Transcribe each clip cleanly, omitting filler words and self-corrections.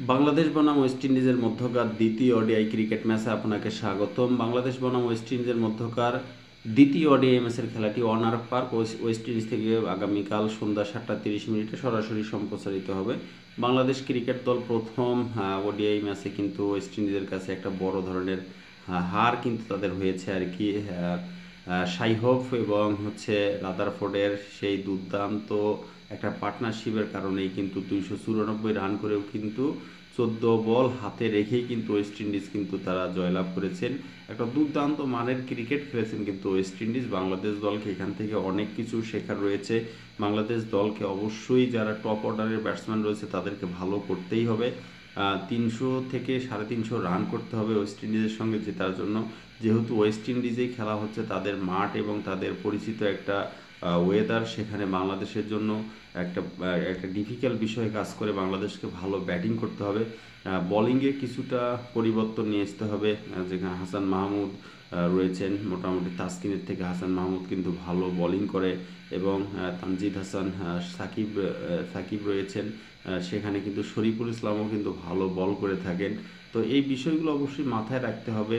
বাংলাদেশ বনাম ওয়েস্ট ইন্ডিজের মধ্যকার দ্বিতীয় ওডিআই ক্রিকেট ম্যাচে আপনাকে স্বাগতম। বাংলাদেশ বনাম ওয়েস্ট ইন্ডিজের মধ্যকার দ্বিতীয় ওডিআই ম্যাচের খেলাটি ওয়ার্নার পার্ক ওয়েস্ট ইন্ডিজ থেকে আগামীকাল সন্ধ্যা 7:30 সরাসরি সম্প্রচারিত হবে। বাংলাদেশ ক্রিকেট দল প্রথম ওডিআই ম্যাচে কিন্তু ওয়েস্ট ইন্ডিজের কাছে একটা বড় ধরনের হার কিন্তু তাদের হয়েছে আর কি। সাইহোপ এবং রাদারফোর্ডের সেই দুর্দান্ত একটা পার্টনারশিপের কারণেই কিন্তু 294 রান করেও কিন্তু 14 বল হাতে রেখেই কিন্তু ওয়েস্ট ইন্ডিজ কিন্তু তারা জয়লাভ করেছেন। একটা দুর্দান্ত মানের ক্রিকেট খেলেছেন কিন্তু ওয়েস্ট ইন্ডিজ। বাংলাদেশ দলকে এখান থেকে অনেক কিছু শেখার রয়েছে। বাংলাদেশ দলকে অবশ্যই যারা টপ অর্ডারের ব্যাটসম্যান রয়েছে তাদেরকে ভালো করতেই হবে। 300 থেকে 350 রান করতে হবে ওয়েস্ট ইন্ডিজের সঙ্গে জেতার জন্য। যেহেতু ওয়েস্ট ইন্ডিজেই খেলা হচ্ছে, তাদের মাঠ এবং তাদের পরিচিত একটা ওয়েদার, সেখানে বাংলাদেশের জন্য একটা একটা ডিফিকাল্ট বিষয় কাজ করে। বাংলাদেশকে ভালো ব্যাটিং করতে হবে, বোলিংয়ে কিছুটা পরিবর্তন নিয়ে আসতে হবে। যেখানে হাসান মাহমুদ রয়েছেন, মোটামুটি তাসকিনের থেকে হাসান মাহমুদ কিন্তু ভালো বোলিং করে এবং তানজিদ হাসান সাকিব রয়েছেন। সেখানে কিন্তু শরীফুল ইসলামও কিন্তু ভালো বল করে থাকেন। তো এই বিষয়গুলো অবশ্যই মাথায় রাখতে হবে,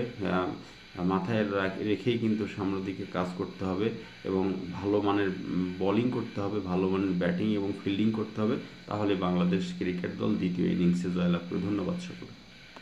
মাথায় রেখেই কিন্তু সামনের দিকে কাজ করতে হবে এবং ভালো মানের বোলিং করতে হবে, ভালো মানের ব্যাটিং এবং ফিল্ডিং করতে হবে। তাহলে বাংলাদেশ ক্রিকেট দল দ্বিতীয় ইনিংসে জয়লাভ করে। ধন্যবাদ সকলকে।